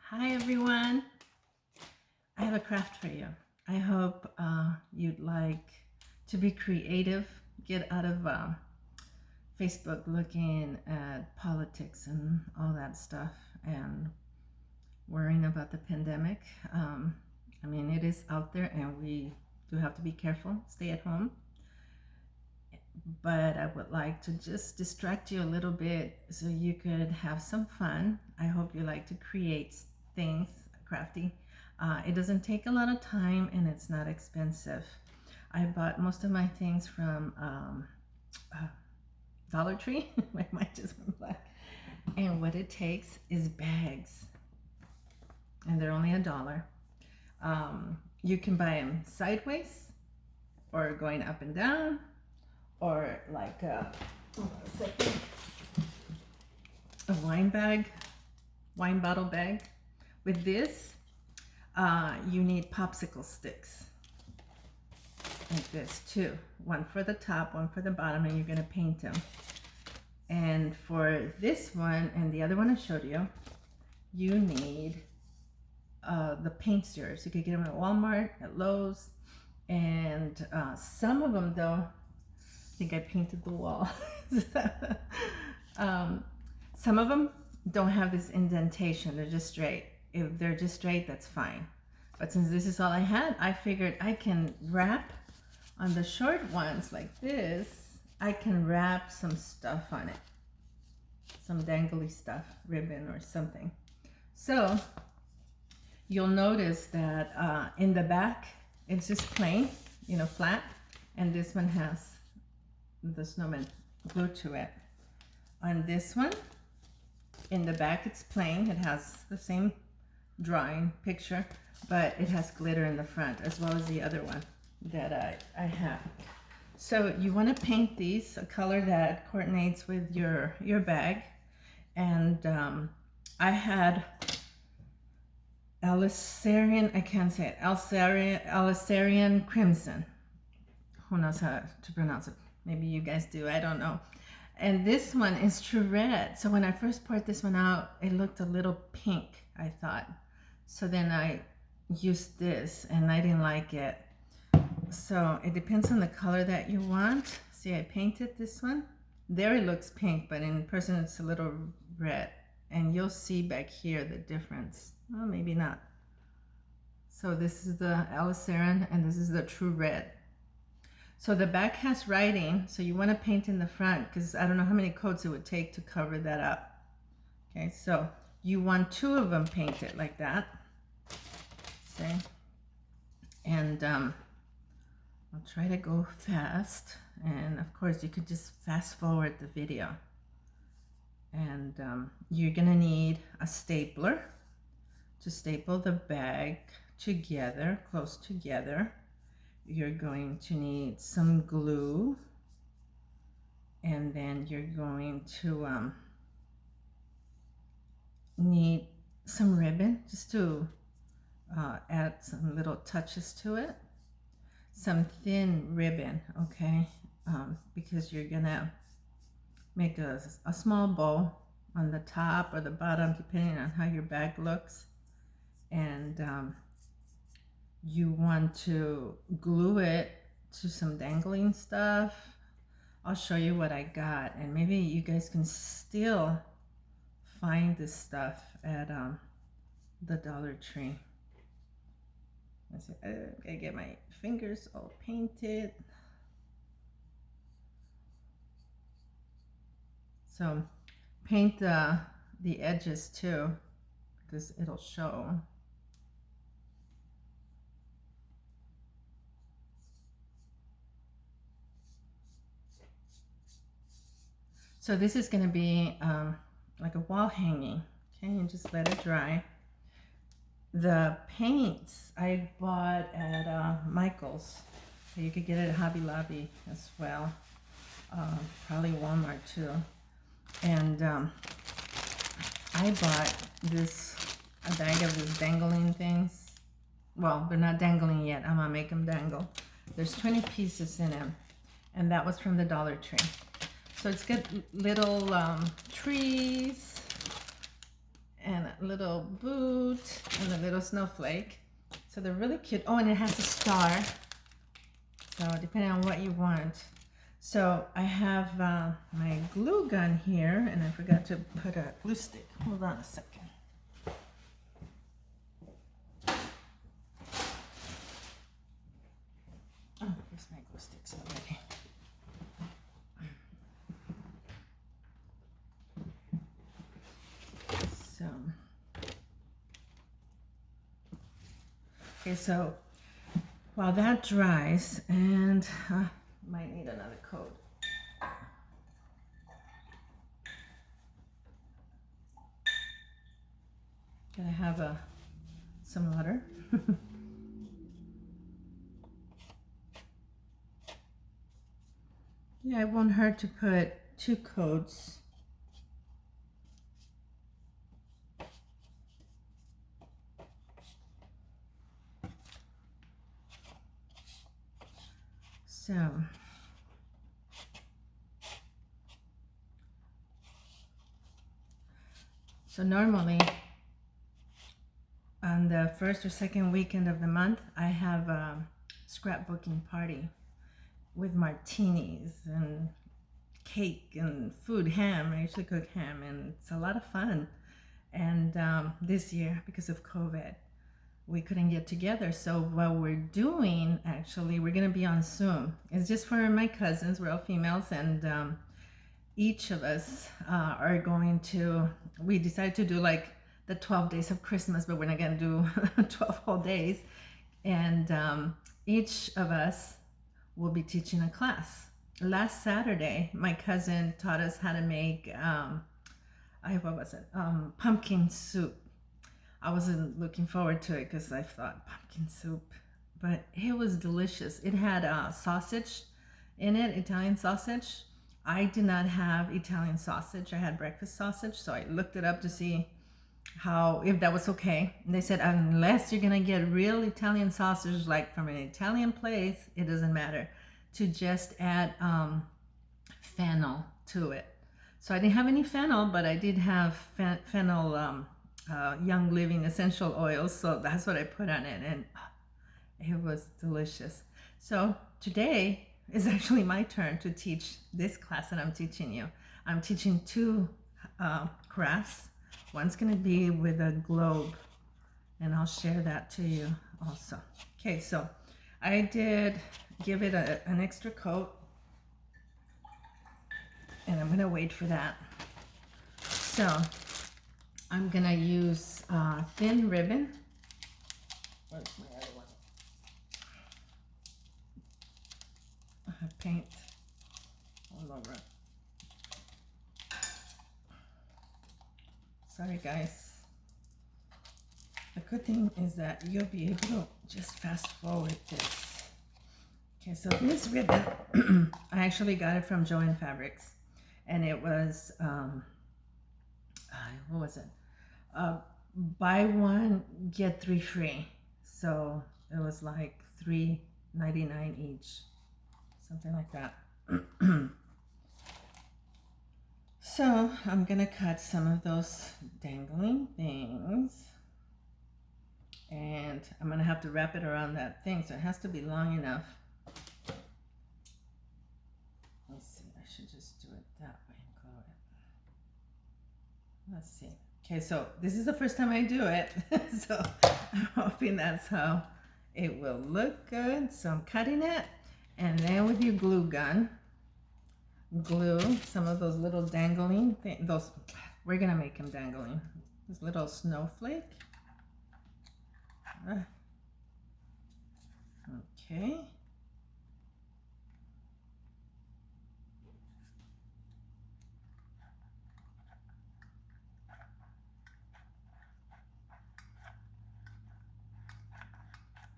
Hi everyone, I have a craft for you. I hope you'd like to be creative, get out of Facebook looking at politics and all that stuff and worrying about the pandemic. I mean, it is out there and we do have to be careful, stay at home. But I would like to just distract you a little bit so you could have some fun. I hope you like to create things crafty. It doesn't take a lot of time and it's not expensive. I bought most of my things from Dollar Tree. My mind just went black. And what it takes is bags, and they're only $1. You can buy them sideways or going up and down, or like a wine bag, wine bottle bag. With this, you need popsicle sticks like this too. One for the top, one for the bottom, and you're gonna paint them. And for this one and the other one I showed you, you need the paint stirrers. You could get them at Walmart, at Lowe's, and some of them though, I think I painted the wall. Some of them don't have this indentation, they're just straight. If they're just straight, that's fine. But since this is all I had, I figured I can wrap on the short ones like this. I can wrap some stuff on it, some dangly stuff, ribbon or something. So you'll notice that in the back, it's just plain, flat. And this one has the snowman glued to it. On this one, in the back, it's plain. It has the same drawing picture, but it has glitter in the front, as well as the other one that I have. So you want to paint these a color that coordinates with your bag. And I had Alicerian, I can't say it, Alicerian Crimson. Who knows how to pronounce it? Maybe you guys do, I don't know. And this one is True Red. So when I first poured this one out, it looked a little pink, I thought. So then I used this and I didn't like it. So it depends on the color that you want. See, I painted this one. There it looks pink, but in person it's a little red. And you'll see back here the difference. Well, maybe not. So this is the Alicerian and this is the True Red. So the back has writing, so you want to paint in the front because I don't know how many coats it would take to cover that up. Okay, so you want 2 of them painted like that. See? And I'll try to go fast. And of course, you could just fast forward the video. And you're going to need a stapler to staple the bag together, close together. You're going to need some glue, and then you're going to need some ribbon just to add some little touches to it. Some thin ribbon, okay, because you're gonna make a small bow on the top or the bottom depending on how your bag looks. And you want to glue it to some dangling stuff. I'll show you what I got, and maybe you guys can still find this stuff at the Dollar Tree. I gotta get my fingers all painted. So paint the edges too, because it'll show. So this is going to be like a wall hanging, okay, and just let it dry. The paints I bought at Michael's. So you could get it at Hobby Lobby as well, probably Walmart too. And I bought a bag of these dangling things. Well, they're not dangling yet. I'm gonna make them dangle. There's 20 pieces in them, and that was from the Dollar Tree. So it's got little trees and little boot and a little snowflake. So they're really cute. Oh, and it has a star. So depending on what you want. So I have my glue gun here, and I forgot to put a glue stick. Hold on a second. Oh, here's my glue sticks already. So, okay, so while that dries, and might need another coat. Gotta have some water. Yeah, it won't hurt to put 2 coats. So normally on the first or second weekend of the month, I have a scrapbooking party with martinis and cake and food, ham. I usually cook ham, and it's a lot of fun. And this year, because of COVID, we couldn't get together. So what we're doing, actually, we're gonna be on Zoom. It's just for my cousins. We're all females, and each of us are going to, we decided to do like the 12 days of Christmas, but we're not gonna do 12 whole days. And each of us will be teaching a class. Last Saturday, my cousin taught us how to make, what was it? Pumpkin soup. I wasn't looking forward to it because I thought pumpkin soup, but it was delicious. It had sausage in it, Italian sausage. I did not have Italian sausage. I had breakfast sausage, so I looked it up to see if that was okay. And they said, unless you're gonna get real Italian sausage, like from an Italian place, it doesn't matter, to just add fennel to it. So I didn't have any fennel, but I did have fennel Young Living essential oils, so that's what I put on it, and it was delicious. So today is actually my turn to teach this class that I'm teaching you. I'm teaching 2 crafts. One's going to be with a globe, and I'll share that to you also. Okay, so I did give it an extra coat, and I'm going to wait for that. So I'm going to use thin ribbon. Where's my other one? I have paint all over it. Sorry guys. The good thing is that you'll be able to just fast forward this. Okay, so this ribbon, I actually got it from Joann Fabrics, and it was, what was it? Buy one, get 3 free. So it was like $3.99 each, something like that. So I'm gonna cut some of those dangling things, and I'm gonna have to wrap it around that thing, so it has to be long enough. Let's see, I should just do it that way and glue it. Let's see. Okay, so this is the first time I do it, so I'm hoping that's how it will look good. So I'm cutting it, and then with your glue gun, glue some of those little dangling things. We're gonna make them dangling. This little snowflake. Okay.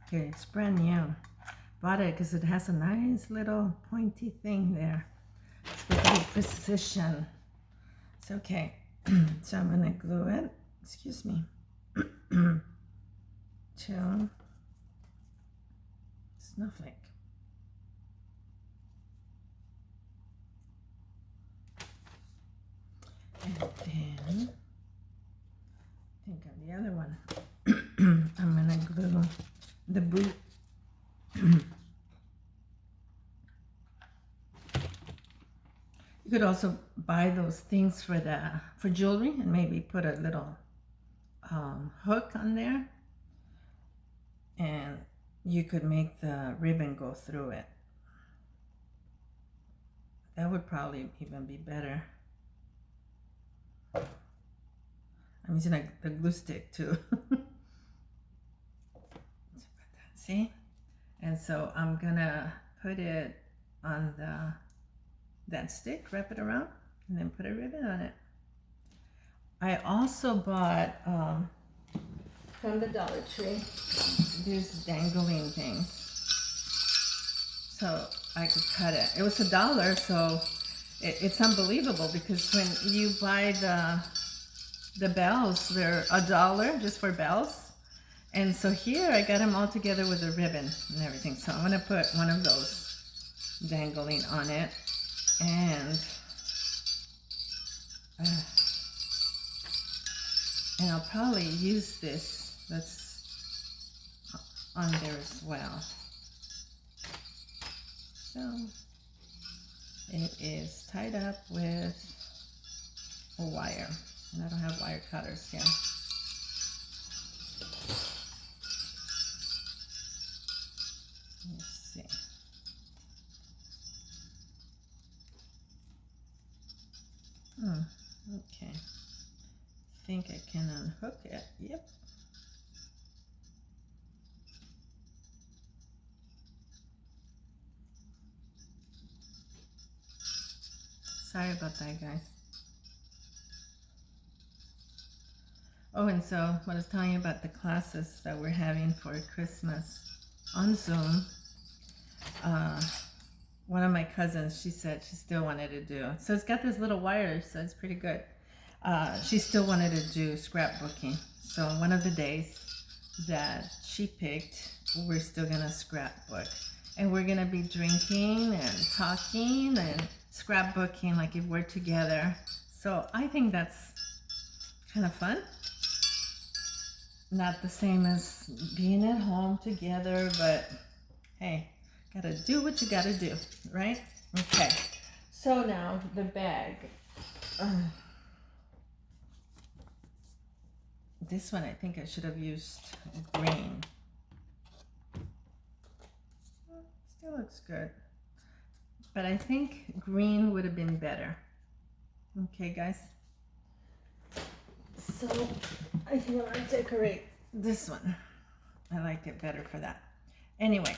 Okay, it's brand new. Bought it because it has a nice little pointy thing there. It's with a precision. It's okay. So I'm gonna glue it, excuse me, to snowflake. And then I think other one. I'm gonna glue the boot. You could also buy those things for jewelry and maybe put a little hook on there, and you could make the ribbon go through it. That would probably even be better. I'm using the glue stick too. See? And so I'm gonna put it on that stick, wrap it around, and then put a ribbon on it. I also bought from the Dollar Tree these dangling things, so I could cut it. It was $1, so it's unbelievable because when you buy the bells, they're $1 just for bells. And so here I got them all together with a ribbon and everything. So I'm gonna put one of those dangling on it, and I'll probably use this that's on there as well. So it is tied up with a wire, and I don't have wire cutters here. Let's see. Okay. I think I can unhook it. Yep. Sorry about that, guys. Oh, and so what I was telling you about the classes that we're having for Christmas on Zoom. One of my cousins, she said she still wanted to do. So it's got this little wire, so it's pretty good. She still wanted to do scrapbooking. So one of the days that she picked, we're still gonna scrapbook. And we're gonna be drinking and talking and scrapbooking like if we're together. So I think that's kind of fun. Not the same as being at home together, but hey, gotta do what you gotta do, right? Okay, so now the bag. This one I think I should have used green. Still looks good, but I think green would have been better. Okay, guys. So I think I'll decorate this one. I like it better for that. Anyway,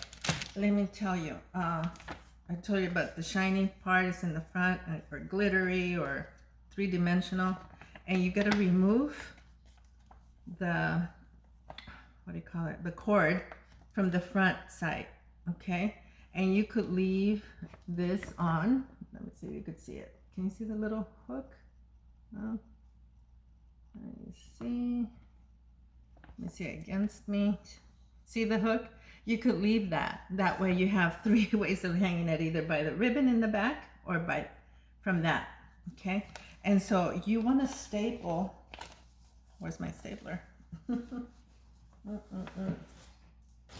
let me tell you. I told you about the shiny part is in the front, or glittery, or three-dimensional, and you got to remove the, what do you call it? The cord from the front side. Okay, and you could leave this on. Let me see if you could see it. Can you see the little hook? No. Let me see. Let me see against me. See the hook? You could leave that. That way you have 3 ways of hanging it, either by the ribbon in the back or from that. Okay? And so you want to staple. Where's my stapler? Where's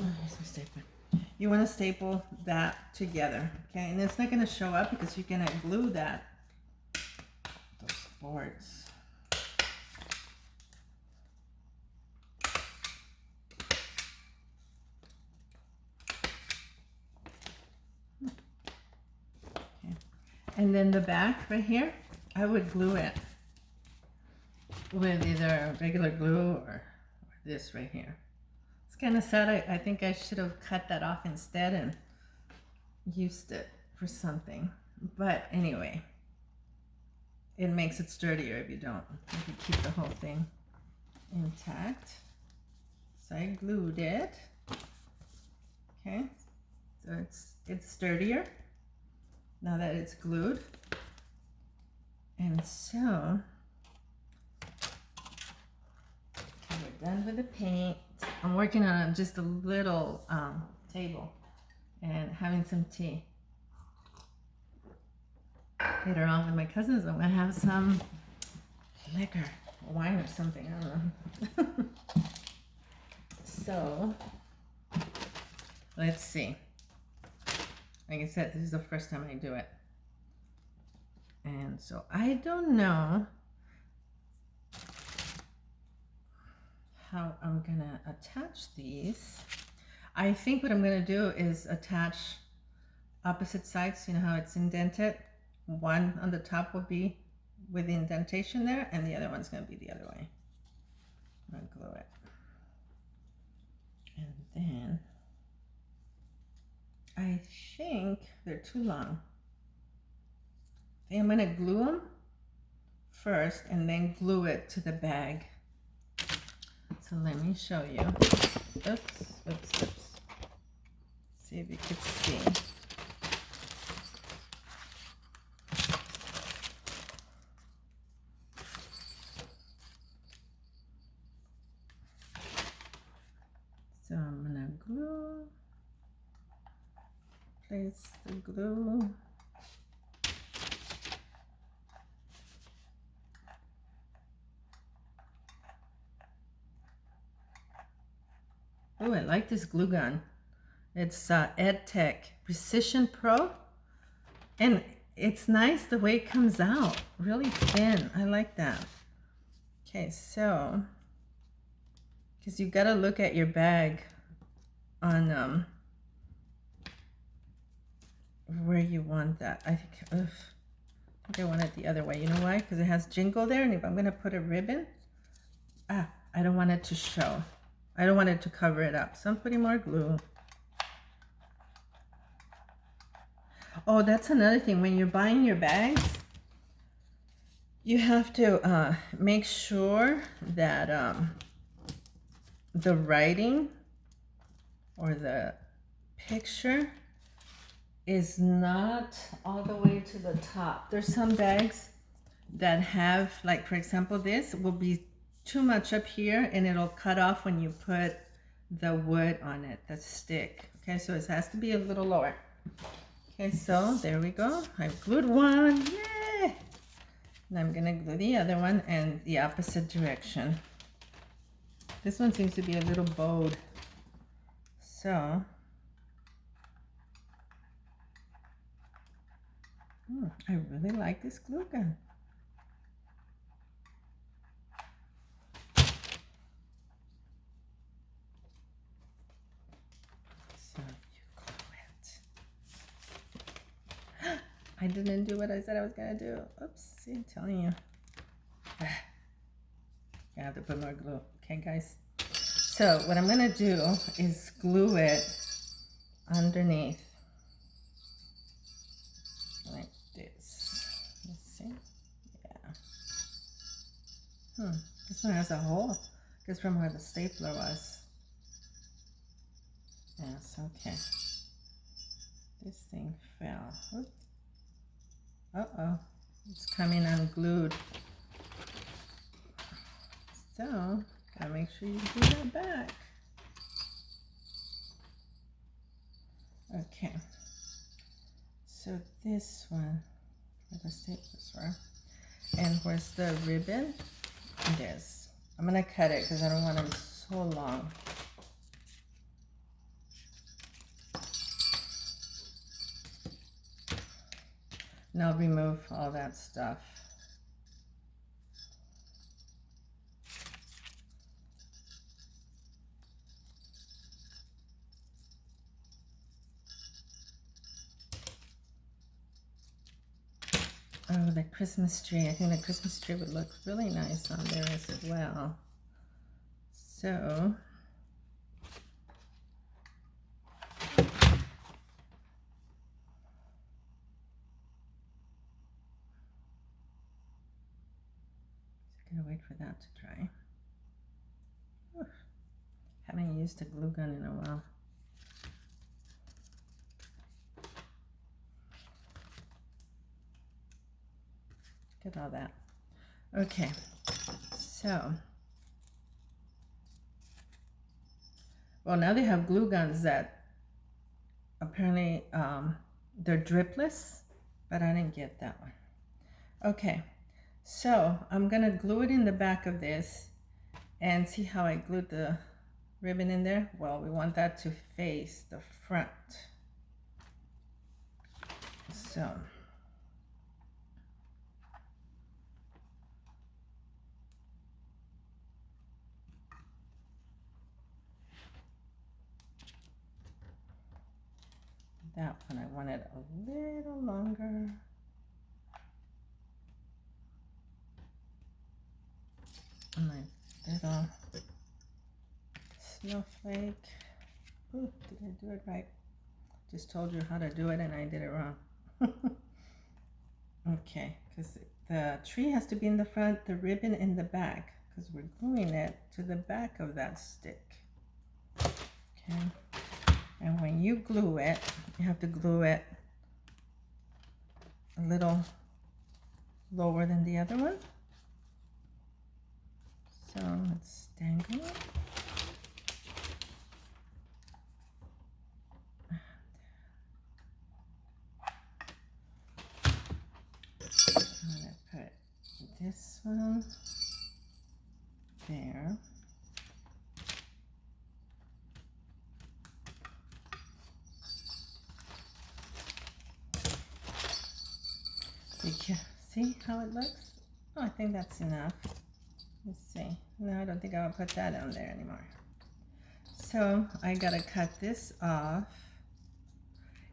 my stapler? You want to staple that together. Okay? And it's not going to show up because you're going to glue those boards. And then the back right here, I would glue it with either regular glue or this right here. It's kind of sad. I think I should have cut that off instead and used it for something. But anyway, it makes it sturdier if you don't. If you keep the whole thing intact. So I glued it. Okay, so it's sturdier now that it's glued. And so, okay, we're done with the paint. I'm working on just a little table and having some tea. Later on with my cousins, I'm gonna have some liquor. wine or something, I don't know. So, let's see. Like I said, this is the first time I do it. And so I don't know how I'm gonna attach these. I think what I'm gonna do is attach opposite sides. You know how it's indented? One on the top will be with the indentation there, and the other one's gonna be the other way. I'm gonna glue it. And then I think they're too long. I think I'm gonna glue them first and then glue it to the bag. So let me show you. Oops. See if you can see. So I'm gonna glue, place the glue. Oh, I like this glue gun. It's EdTech Precision Pro, and it's nice the way it comes out, really thin. I like that. Okay, so because you got to look at your bag on where you want that. I think I want it the other way. You know why? Because it has jingle there, and if I'm gonna put a ribbon, I don't want it to show. I don't want it to cover it up, so I'm putting more glue. Oh, that's another thing. When you're buying your bags, you have to make sure that the writing or the picture is not all the way to the top. There's some bags that have, like for example, this will be too much up here and it'll cut off when you put the wood on it, the stick. Okay, so it has to be a little lower. Okay, so there we go. I've glued one, yay! And I'm gonna glue the other one in the opposite direction. This one seems to be a little bowed. So, I really like this glue gun. So you glue it. I didn't do what I said I was gonna do. Oops, see, I'm telling you. I have to put more glue. Okay, guys. So what I'm gonna do is glue it underneath like this. Let's see. Yeah. This one has a hole. Guess from where the stapler was. Yes. Okay. This thing fell. Oop. Uh-oh. It's coming unglued. So, gotta make sure you glue that back. Okay. So this one, where the staplers were. And where's the ribbon? This. I'm gonna cut it because I don't want them so long. And I'll remove all that stuff. Oh, the Christmas tree. I think the Christmas tree would look really nice on there as well. So, gonna wait for that to dry. Whew. Haven't used a glue gun in a while. Look at all that. Okay, so, well, now they have glue guns that apparently they're dripless, but I didn't get that one. Okay, So I'm gonna glue it in the back of this, and see how I glued the ribbon in there? Well, we want that to face the front. So that one I want it a little longer. My little snowflake. Ooh, did I do it right? Just told you how to do it and I did it wrong. Okay, because the tree has to be in the front, the ribbon in the back, because we're gluing it to the back of that stick. Okay, and when you glue it, you have to glue it a little lower than the other one. So let's dangle it. I'm going to put this one there. See how it looks? Oh, I think that's enough. Let's see. No, I don't think I'll put that on there anymore. So I gotta cut this off.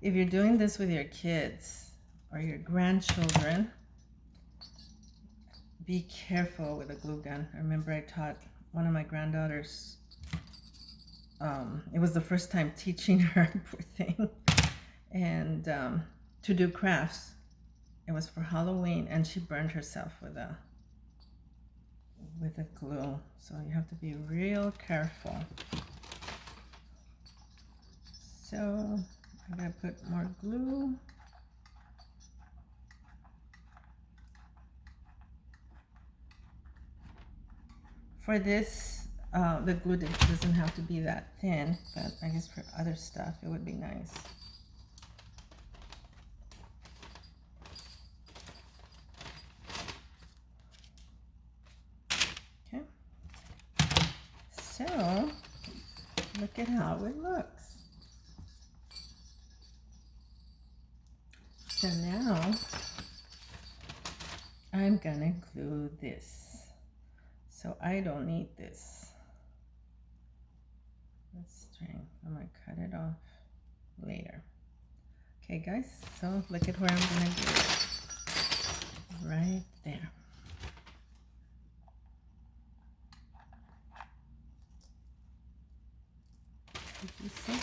If you're doing this with your kids or your grandchildren, be careful with a glue gun. I remember I taught one of my granddaughters, it was the first time teaching her, poor thing, and to do crafts. It was for Halloween, and she burned herself with a glue. So you have to be real careful. So I'm gonna put more glue. For this, the glue doesn't have to be that thin, but I guess for other stuff it would be nice. Okay, so look at how it looks. So now I'm gonna glue this. So I don't need this string. I'm gonna cut it off later. Okay guys, so look at where I'm gonna do it. Right there. Did you see?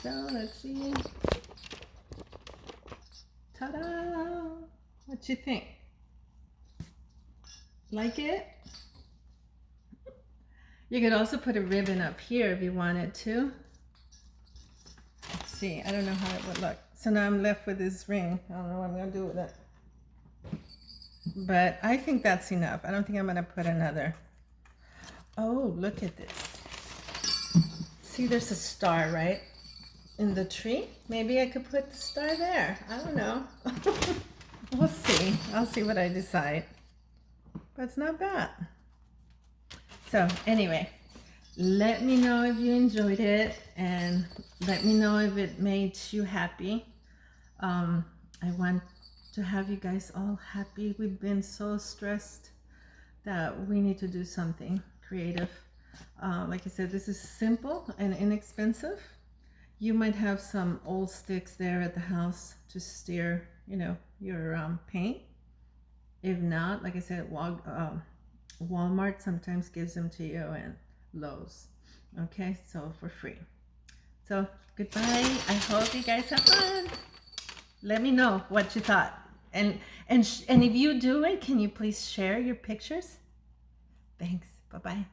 So let's see. Ta-da! What you think? Like it? You could also put a ribbon up here if you wanted to. Let's see. I don't know how it would look. So now I'm left with this ring. I don't know what I'm going to do with it. But I think that's enough. I don't think I'm going to put another. Oh, look at this. See, there's a star, right? In the tree. Maybe I could put the star there. I don't know. We'll see. I'll see what I decide. But it's not bad. So anyway, let me know if you enjoyed it and let me know if it made you happy. I want to have you guys all happy. We've been so stressed that we need to do something creative. Like I said, this is simple and inexpensive. You might have some old sticks there at the house to steer, you know, your paint. If not, like I said, Walmart sometimes gives them to you, and Lowe's. Okay, so for free. So goodbye. I hope you guys have fun. Let me know what you thought, and if you do it, can you please share your pictures? Thanks. Bye bye.